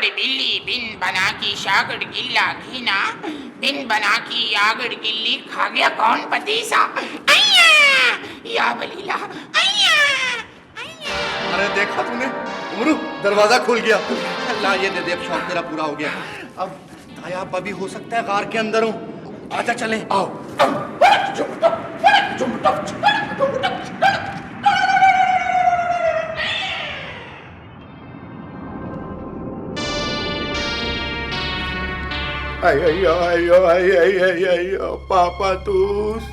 आगड़ बिल्ली बिन बना की शागड़ गिल्ला घीना बिन बना की आगड़ गिल्ली खा गया कौन पतीसा। अय्या या बलीला अय्या अय्या। अरे देखा तूने उमरू, दरवाजा खुल गया। अल्लाह ये दे दे, अब शौक तेरा पूरा हो गया। अब नायाब अभी हो सकता है गार के अंदर हूँ। आजा चले, आओ। अयो अयो अयो अयो पापा तूस।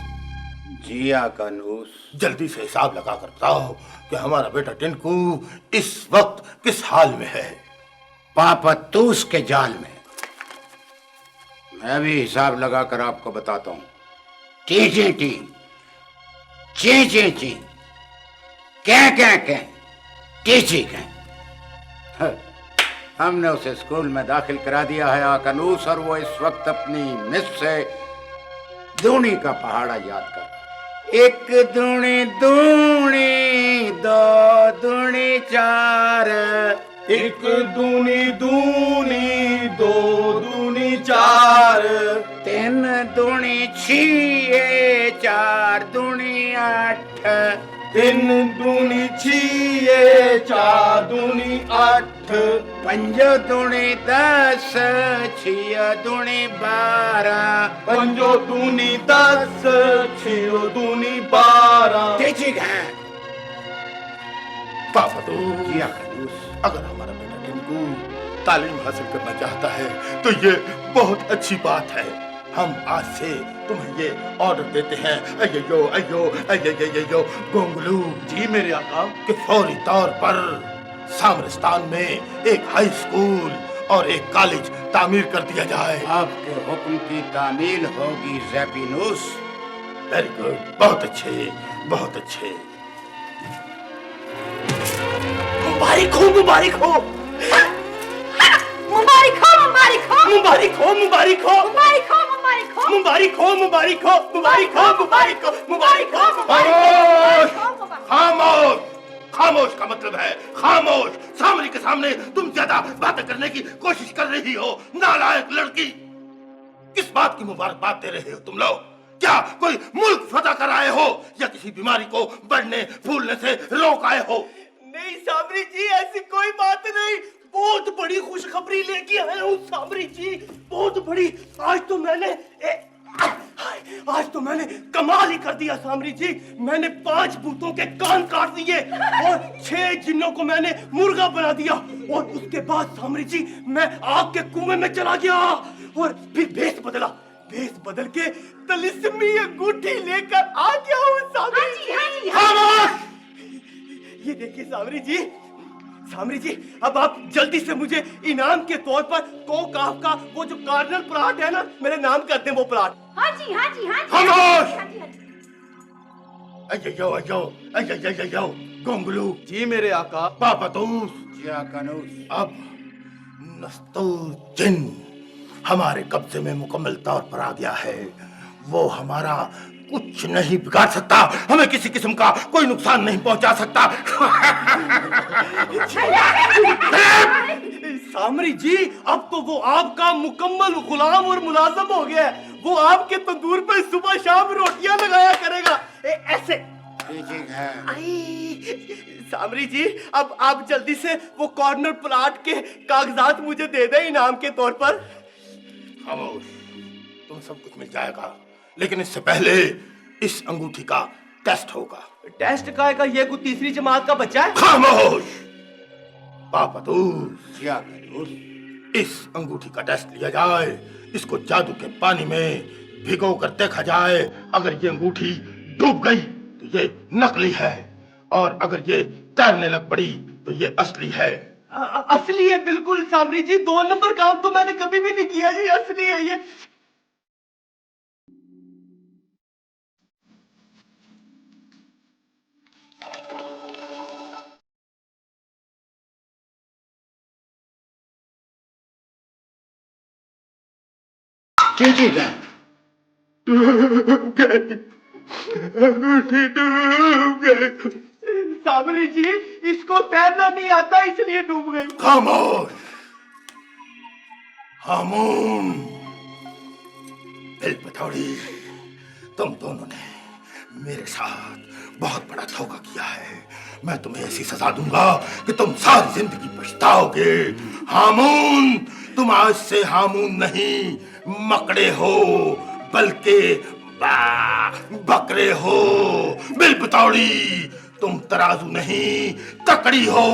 जी आकानूस। जल्दी से हिसाब लगा कर बताओ कि हमारा बेटा टिंकू इस वक्त किस हाल में है। पापतूस के जाल में। मैं भी हिसाब लगाकर आपको बताता हूं। टी टी टी, ची ची ची, क्या टी ची क्या। हमने उसे स्कूल में दाखिल करा दिया है आकानूस, और वो इस वक्त अपनी मिस से दूनी का पहाड़ा याद कर। एक दूनी दूनी, दो दूनी चार, एक दूनी दूनी, दो दूनी चार, तीन दूनी छह, चार दूनी आठ, तीन दूनी छह, चार दूनी आठ, पंजो दूनी 10, छियो दूनी 12, पंजो दूनी 10, छियो दूनी 12। ठीक है पापा तो जी आकानूस। अगर हमारा बेटा टिंकू तालीम हासिल करना चाहता है तो ये बहुत अच्छी बात है। हम आज से तुम्हें ये ऑर्डर देते हैं अयो अयो अयो गोंगलू जी मेरे आका। कि फौरी तौर पर सामरिस्तान में एक हाई स्कूल और एक कॉलेज तामीर कर दिया जाए। आपके हुक्म की तामील होगी ज़ैपीनूस। वेरी गुड, बहुत अच्छे बहुत अच्छे। मुबारक हो, मुबारक हो, मुबारक हो, मुबारक हो, मुबारक हो, मुबारक हो, मुबारक हो, मुबारक हो, मुबारक हो, मुबारक हो, मुबारक हो, मुबारक हो, मुबारक हो, खामोश मुबारक खामोश खामोश का मतलब है खामोश। सामरी के सामने तुम ज्यादा बातें करने की कोशिश कर रही हो, नालायक लड़की। किस बात की मुबारकबाद दे रहे हो तुम लोग? क्या कोई मुल्क फतह कर आए हो या किसी बीमारी को बढ़ने फूलने से रोक आए हो? नहीं सामरी जी, ऐसी कोई बात नहीं। बहुत बड़ी खुशखबरी लेके आया हूँ सामरी जी, बहुत बड़ी। आज तो मैंने कमाल ही कर दिया सामरी जी। मैंने 5 भूतों के कान काट दिए और 6 जिन्नों को मैंने मुर्गा बना दिया, और उसके बाद सामरी जी मैं आग के कुएं में चला गया और फिर भेष बदल के तलिस्मी अंगूठी लेकर आ गया हूँ सामरी जी। खामोश! ये देखिए सामरी जी, अब आप जल्दी से मुझे इनाम के तौर पर कोकाफ का वो जो कार्नल प्लाट है ना, मेरे नाम कर दें वो प्लाट। हाँ जी, हाँ जी, हाँ जी, खामोश! हाँ जी, हाँ जी। अयो अयो अयो गोंगलू जी मेरे आका। पापतूस। जी आकानूस। अब नस्तूजिन हमारे कब्जे में मुकम्मल तौर पर आ गया है। वो हमारा कुछ नहीं बिगाड़ सकता, हमें किसी किस्म का कोई नुकसान नहीं पहुंचा सकता। सामरी जी, अब तो वो आपका मुकम्मल गुलाम और मुलाजम हो गया है। वो आपके तंदूर पे सुबह शाम रोटियां लगाया करेगा। ऐसे ठीक है। सामरी जी, अब आप जल्दी से वो कॉर्नर प्लाट के कागजात मुझे दे दें इनाम के तौर पर। खामोश, तुम सब कुछ मिल जाएगा, लेकिन इससे पहले इस अंगूठी का टेस्ट होगा। टेस्ट का ये कोई तीसरी जमात का बच्चा है? खामोश पापतूस। जी आकानूस। इस अंगूठी का टेस्ट लिया जाए, इसको जादू के पानी में भिगो कर देखा जाए। अगर ये अंगूठी डूब गई तो ये नकली है, और अगर ये तैरने लग पड़ी तो ये असली है। असली है बिल्कुल सामरी जी, 2 नंबर काम तो मैंने कभी भी नहीं किया जी, असली है ये। ठीक है। अंगूठी डूब गई। सामरी जी, इसको तैरना नहीं आता इसलिए डूब गई। खामोश! हामून, बिल पतौड़ी, तुम दोनों ने मेरे साथ बहुत बड़ा धोखा किया है। मैं तुम्हें ऐसी सजा दूंगा कि तुम सारी जिंदगी पछताओगे। हामून, तुम आज से हामून नहीं मकड़े हो, बल्कि बकरे हो। बिल पतौड़ी, तुम तराजू नहीं तकड़ी हो,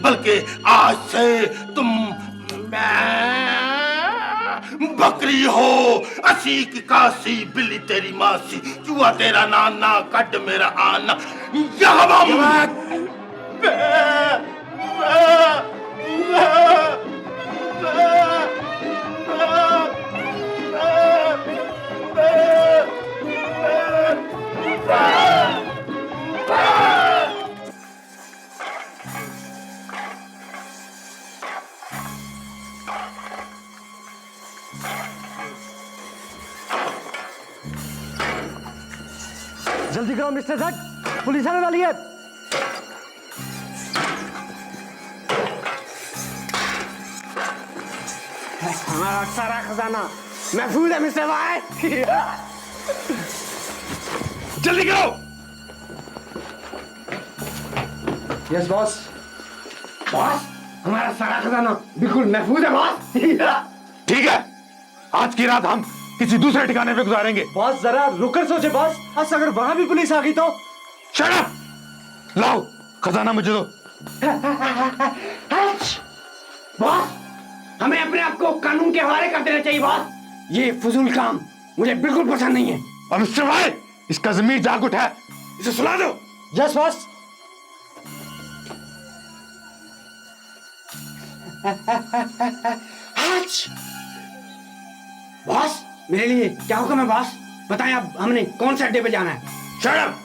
बल्कि आज से तुम बकरी हो। असी की काशी, बिल्ली तेरी मासी, चूहा तेरा नाना, कट मेरा आना। जल्दी करो मिस्टर जट, पुलिस आने वाली है। हमारा सारा खजाना महफूज है मिस्टर भाई। जल्दी करो। Yes boss. बॉस, हमारा सारा खजाना बिल्कुल महफूज है बॉस। ठीक है, आज की रात हम किसी दूसरे ठिकाने पे गुजारेंगे। बॉस जरा रुककर सोचे बॉस, आज अगर वहां भी पुलिस आ गई तो। Shut up! लाओ खजाना मुझे दो। बॉस, हमें अपने आप को कानून के हवाले कर देना चाहिए बॉस। ये फजूल काम मुझे बिल्कुल पसंद नहीं है। और मिस्टर भाई, इसका जमीर जाग उठा है, इसे सुला दो। Yes boss. बॉस, मेरे लिए क्या हुक्म है बॉस? बताएं अब हमने कौन से अड्डे पे जाना है? Shut up!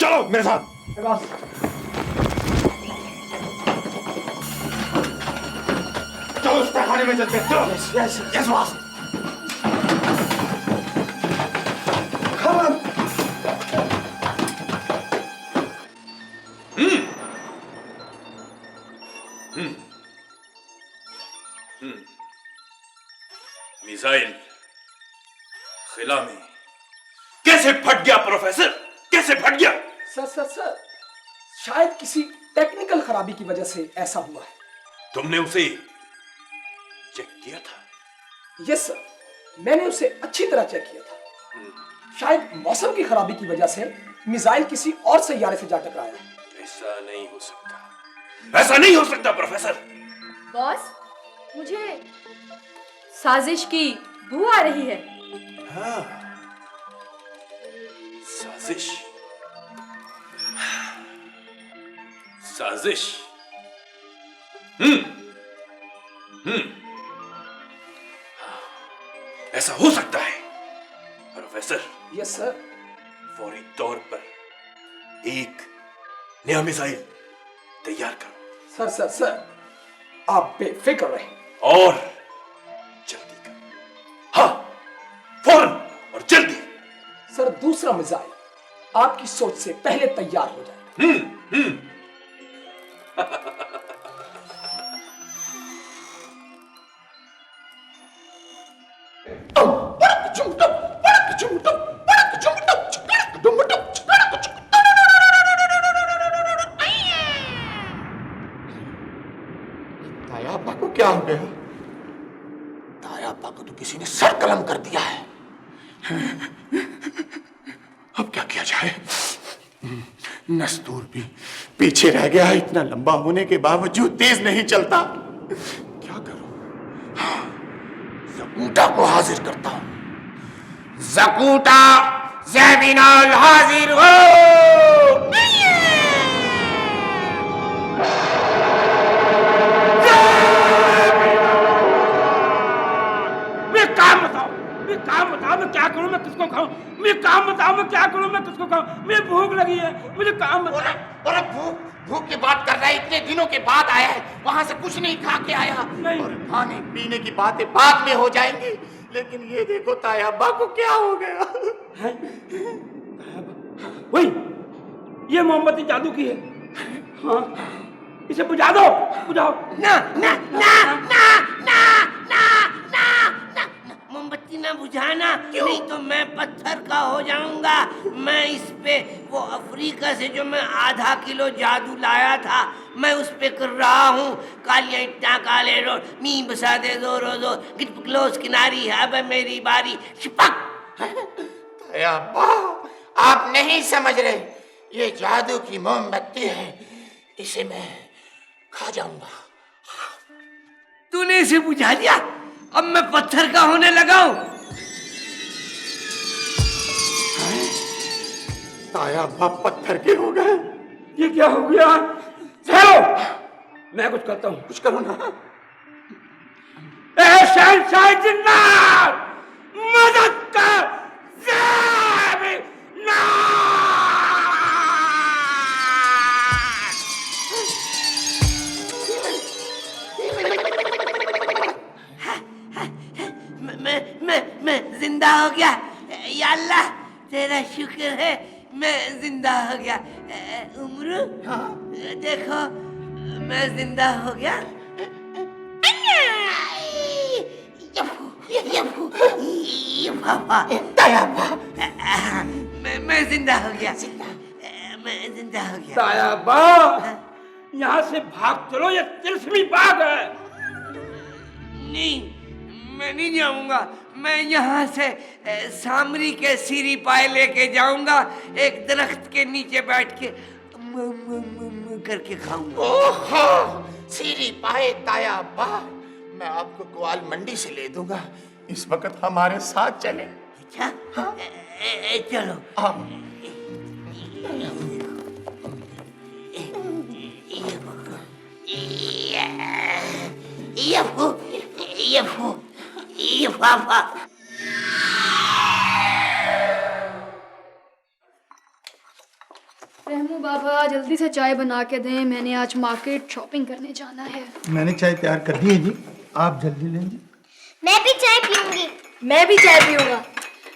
चलो मेरे साथ। बॉस। चलो उस खाने में चलते हैं। चलो। Yes yes boss. खबर। मिसाइल खिला में कैसे फट गया प्रोफेसर? कैसे फट गया? सर शायद किसी टेक्निकल खराबी की वजह से ऐसा हुआ है। तुमने उसे चेक किया था? यस सर, मैंने उसे अच्छी तरह चेक किया था। शायद मौसम की खराबी की वजह से मिसाइल किसी और सैयारे से जा टकराया। ऐसा नहीं हो सकता, ऐसा नहीं हो सकता प्रोफेसर। बॉस, मुझे साजिश की बू आ रही है। हाँ, साजिश। साजिश। ऐसा हो सकता है प्रोफेसर। Yes sir. फौरी तौर पर एक नया मिसाइल तैयार करो। सर आप बेफिक्र रहें। और जल्दी करो। हाँ, फौरन और जल्दी। सर, दूसरा मिसाइल आपकी सोच से पहले तैयार हो जाएगा। तायाबा को क्या हो गया? तायाबा को तो किसी ने सर कलम कर दिया है। अब क्या किया जाए? नस्तूर भी पीछे रह गया है, इतना लंबा होने के बावजूद तेज नहीं चलता। क्या करूं? हाँ, ज़कूटा को हाजिर करता हूं। ज़कूटा ज़ैबिनाल हाजिर हो। काम बताओ मैं क्या करूं, मैं किसको खाऊं? मैं काम बताओ मैं क्या करूं, मैं किसको खाऊं? मुझे भूख लगी है, मुझे काम बताओ। और भूख की बात कर रहा है, इतने दिनों के बाद आया है, वहां से कुछ नहीं खा के आया। नहीं। और खाने पीने की बातें बाद में हो जाएंगी, लेकिन ये देखो तायाबा को क्या हो गया। वही, ये मोमबत्ती जादू की है। हाँ, इसे बुझा दो, बुझाओ। ना ना ना ना ना ना ना न बुझाना, नहीं तो मैं पत्थर का हो जाऊंगा। मैं इस पे वो अफ्रीका से जो मैं आधा किलो जादू लाया था, मैं उस पे कर रहा हूँ। कालिया इट्टा काले रोड, मी बसा दे जोरो जो, गिट क्लोज किनारी है, अब मेरी बारी, छिपक। अब्बा, आप नहीं समझ रहे, ये जादू की मोमबत्ती है, इसे मैं खा जाऊंगा। तूने इसे बुझा दिया, अब मैं पत्थर का होने लगा हूं। ताया बाप पत्थर के हो गए। ये क्या हो गया? ठहरो, मैं कुछ करता हूँ। कुछ करो ना। शहंशाह जिन्नात, मदद कर। मैं जिंदा हो गया। या अल्लाह, तेरा शुक्र है, मैं जिंदा हो गया। उम्र, देखो, मैं जिंदा हो गया। मैं जिंदा हो गया। मैं जिंदा हो गया। तायाबा, यहाँ से भाग चलो, ये तिलस्मी बाग है। नहीं, मैं नहीं जाऊंगा। मैं यहाँ से सामरी के सीरी पाए लेके जाऊंगा, एक दरख्त के नीचे बैठ के करके खाऊंगा। ओहो, सीरी पाए ताया अब्बा, मैं आपको ग्वाल मंडी से ले दूंगा। इस वक्त हमारे साथ चले। अच्छा, चलो। ये पापा। रहमू बाबा, जल्दी से चाय बना के दें, मैंने आज मार्केट शॉपिंग करने जाना है। मैंने चाय तैयार कर दी है जी, आप जल्दी लेंगे। मैं भी चाय पीऊंगी। मैं भी चाय पीऊंगा।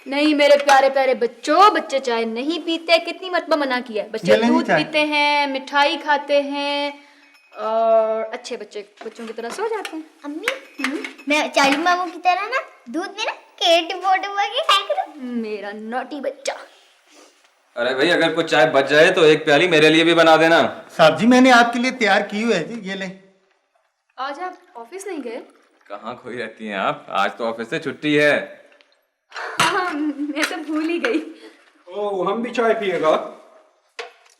नहीं मेरे प्यारे प्यारे बच्चों, बच्चे चाय नहीं पीते। कितनी मरतबा मना किया है। बच्चे दूध पीते हैं, मिठाई खाते हैं और अच्छे बच्चों की तरह सो जाते हैं। अम्मी, मैं चालू मामू की तरह ना दूध में ना केटी फोटो के खाया करूं। मेरा नॉटी बच्चा। अरे भाई, अगर कुछ चाय बच जाए तो एक प्याली मेरे लिए भी बना देना। साहब जी, मैंने आपके लिए तैयार की हुई है जी, ये ले। आज आप ऑफिस नहीं गए? कहाँ खोई रहती हैं आप? आज तो ऑफिस से छुट्टी है। हाँ, मैं तो भूल ही गई। ओ, हम भी चाय पिएगा।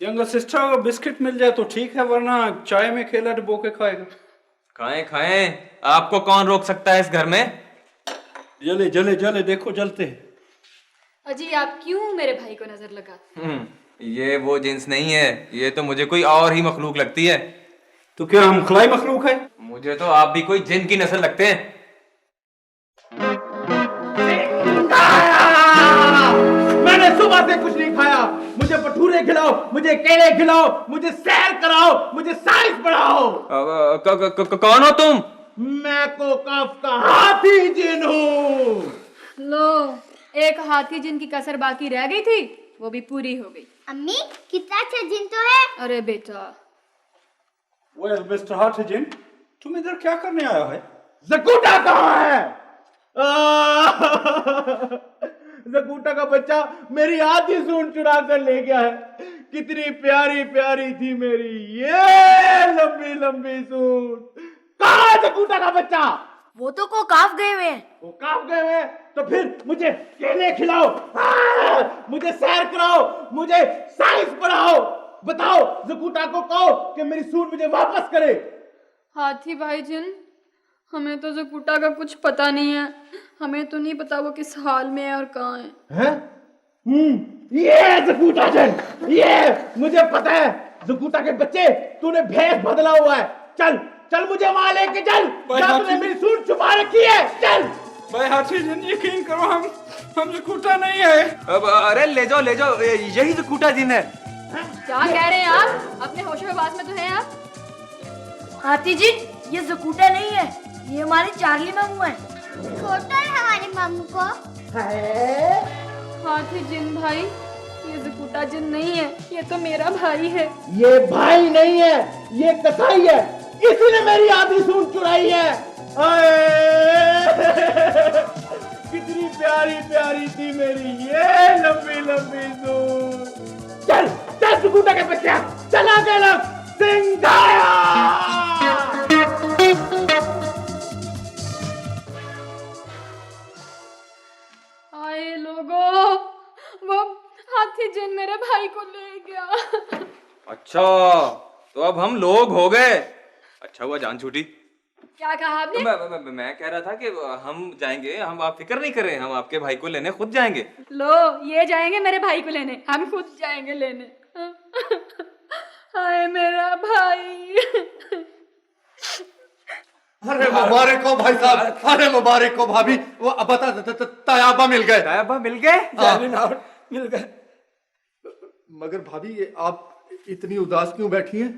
यंगर सिस्टर, अगर बिस्किट मिल जाए तो ठीक है, वरना चाय में केला डुबो के खाएगा। खाएं खाएं, आपको कौन रोक सकता है इस घर में? जले जले जले, देखो जलते। अजी, आप क्यों मेरे भाई को नजर लगा? ये वो जिन्स नहीं है, ये तो मुझे कोई और ही मखलूक लगती है। तो क्या हम खलाई मखलूक है? मुझे तो आप भी कोई जिन की नस्ल लगते हैं। मैंने सुबह से कुछ नहीं खाया। मुझे भटूरे खिलाओ, मुझे केले खिलाओ, मुझे सैर कराओ, मुझे साइंस पढ़ाओ। कौन हो तुम? मैं कोकाफ का हाथी जिन हूँ। लो, एक हाथी जिन की कसर बाकी रह गई थी, वो भी पूरी हो गई। अम्मी, कितना अच्छा जिन तो है। अरे बेटा। वेल मिस्टर हाथी जिन, तुम इधर क्या करने आया है? जकूटा कहाँ है? जकूटा का बच्चा मेरी आधी सूंड चुरा कर ले गया है। कितनी प्यारी प्यारी थी मेरी ये लंबी लंबी सूंड। कहाँ है जकूटा का बच्चा? वो तो कोकाफ गए हुए हैं। कोकाफ गए हुए? तो फिर मुझे केले खिलाओ, मुझे सैर कराओ, मुझे साइंस पढ़ाओ। बताओ, जकूटा को कहो कि मेरी सूंड मुझे वापस करे। हाथी भाई जिन, हमें तो जकूटा का कुछ पता नहीं है। हमें तो नहीं पता वो किस हाल में है और कहाँ है। ये जकूटा जन, ये मुझे पता है। जकूटा के बच्चे, तूने भेष बदला हुआ है। चल चल, मुझे वहां लेके चल, जहाँ तूने मेरी सूंड छुपा रखी है। चल भाई हाथी जिन, यकीन करो, हम जकूटा नहीं है। अरे ले जाओ, यही जकूटा जिन है। क्या कह रहे हैं आप? अपने होशो-ए-बाज में तो हैं आप। हाथी जी, ये जकूटा नहीं है, ये हमारे चार्ली मामू है। छोटा है हमारे मामू को। हाथी जिन भाई, ये जकूटा जिन नहीं है, ये तो मेरा भाई है। ये भाई नहीं है, ये कसाई है। इसी ने मेरी आधी सूंड चुराई है। कितनी प्यारी प्यारी थी मेरी ये लंबी लंबी सूर। चल चल सुकूटा के बच्चा, चला के लग सिंघाया। आए लोगों, वो हाथी जिन मेरे भाई को ले गया। अच्छा, तो अब हम लोग हो गए। अच्छा हुआ जान छूटी। क्या कहा आपने? मैं कह रहा था कि हम जाएंगे, हम आप फिक्र नहीं करें, हम आपके भाई को लेने खुद जाएंगे। लो, ये जाएंगे मेरे भाई को लेने, हम खुद जाएंगे लेने। हाय मेरा भाई। अरे मुबारक हो भाई साहब, अरे मुबारक हो भाभी। वो बता तायाबा मिल गए। तायाबा मिल गए? मिल गए। मगर भाभी आप इतनी उदास क्यों बैठी हैं?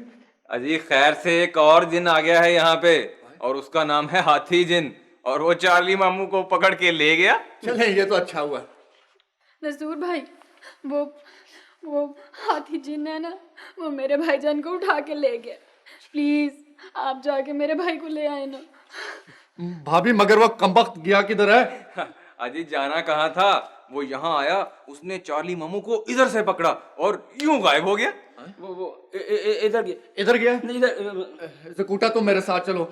अजी खैर से एक और जिन आ गया है यहाँ पे, और उसका नाम है हाथी जिन, और वो चार्ली मामू को पकड़ के ले गया। चले ये तो अच्छा हुआ। नजूर भाई, वो हाथी जिन है ना, वो मेरे भाईजान को उठा के ले गया। प्लीज आप जाके मेरे भाई को ले आए ना। भाभी मगर वो कमबख्त गया किधर है? अजी जाना कहाँ था, वो यहाँ आया, उसने चार्ली मामू को इधर से पकड़ा और यूं गायब हो गया। वो इधर गया। इधर गया? नहीं इधर। जकूटा तुम मेरे साथ चलो।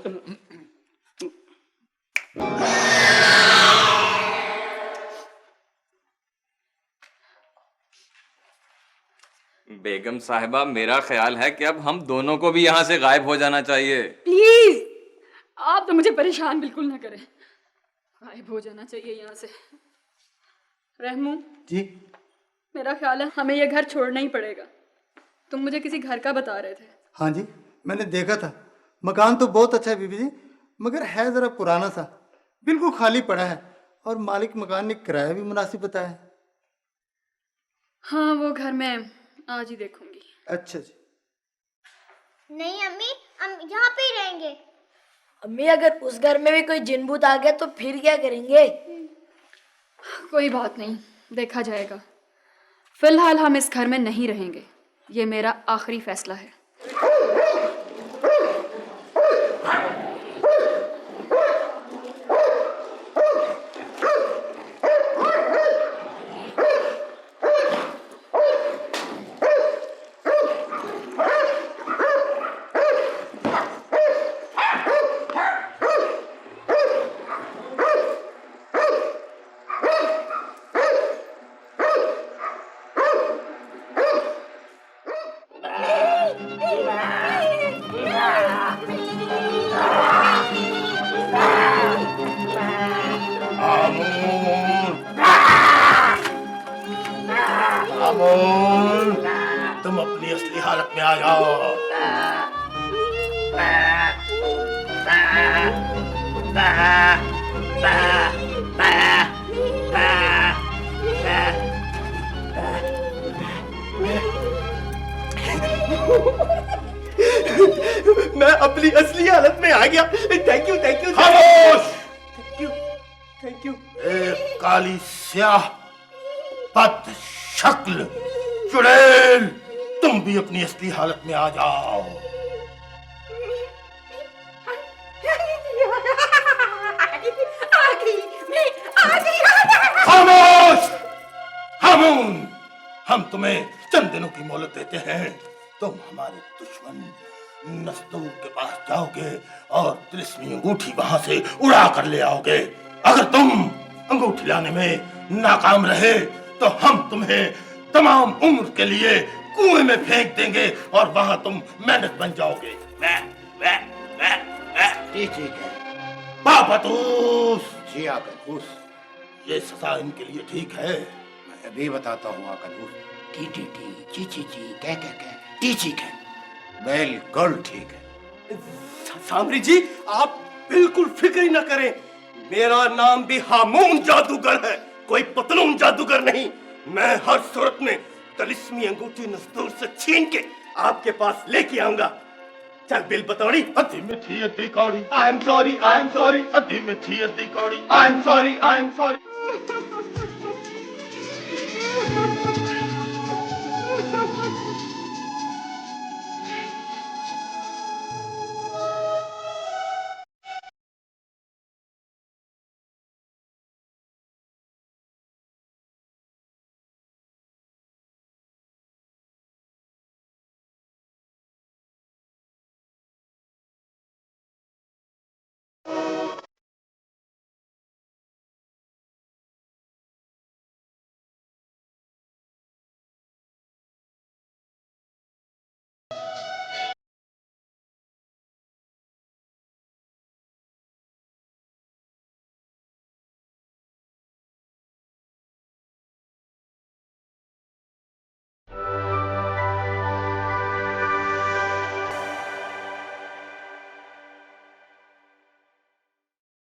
बेगम साहिबा, मेरा ख्याल है कि अब हम दोनों को भी यहाँ से गायब हो जाना चाहिए। प्लीज आप तो मुझे परेशान बिल्कुल ना करें, गायब हो जाना चाहिए यहाँ से। रहमू जी, मेरा ख्याल है हमें ये घर छोड़ना ही पड़ेगा। तुम मुझे किसी घर का बता रहे थे। हाँ जी, मैंने देखा था। मकान तो बहुत अच्छा है बीबी जी, मगर है जरा पुराना सा, बिल्कुल खाली पड़ा है, और मालिक मकान ने किराया भी मुनासिब बताया है। हाँ, वो घर मैं आज ही देखूंगी। अच्छा जी। नहीं अम्मी, हम यहाँ पे ही रहेंगे। अम्मी अगर उस घर में भी कोई जिन भूत आ गया तो फिर क्या करेंगे? कोई बात नहीं, देखा जाएगा। फिलहाल हम इस घर में नहीं रहेंगे, ये मेरा आखिरी फैसला है। तुम अपनी असली हालत में आ जाओ। मैं अपनी असली हालत में आ गया। थैंक यू थैंक यू खामोश! Thank you. एक काली स्याह बद शक्ल चुड़ैल, तुम भी अपनी असली हालत में आ जाओ। खामोश! हम तुम्हें चंद दिनों की मोहलत देते हैं। तुम हमारे दुश्मन नस्तूर के पास जाओगे और तिलिस्मी अंगूठी वहां से उड़ा कर ले आओगे। अगर तुम अंगूठी लाने में नाकाम रहे तो हम तुम्हें तमाम उम्र के लिए कुएं में फेंक देंगे और वहां तुम मेहनत बन जाओगे। ठीक है बाबतूस जी आकलूस, ये सजा इनके लिए ठीक है? मैं अभी बताता हूँ आकलूस। टी टी टी ची ची ची कै कै कै टी ची कै, बिल्कुल ठीक है। सामरी जी आप बिल्कुल फिक्र ही न करें, मेरा नाम भी हामून जादूगर है, कोई पतलून जादूगर नहीं। मैं हर सूरत में तिलिस्मी अंगूठी नस्तूर से छीन के आपके पास लेके आऊंगा। चल बिल बतौड़ी। अति मिठी अति कौड़ी। I am sorry, I am sorry. अति मिठी अति कौड़ी। I am sorry, I am sorry.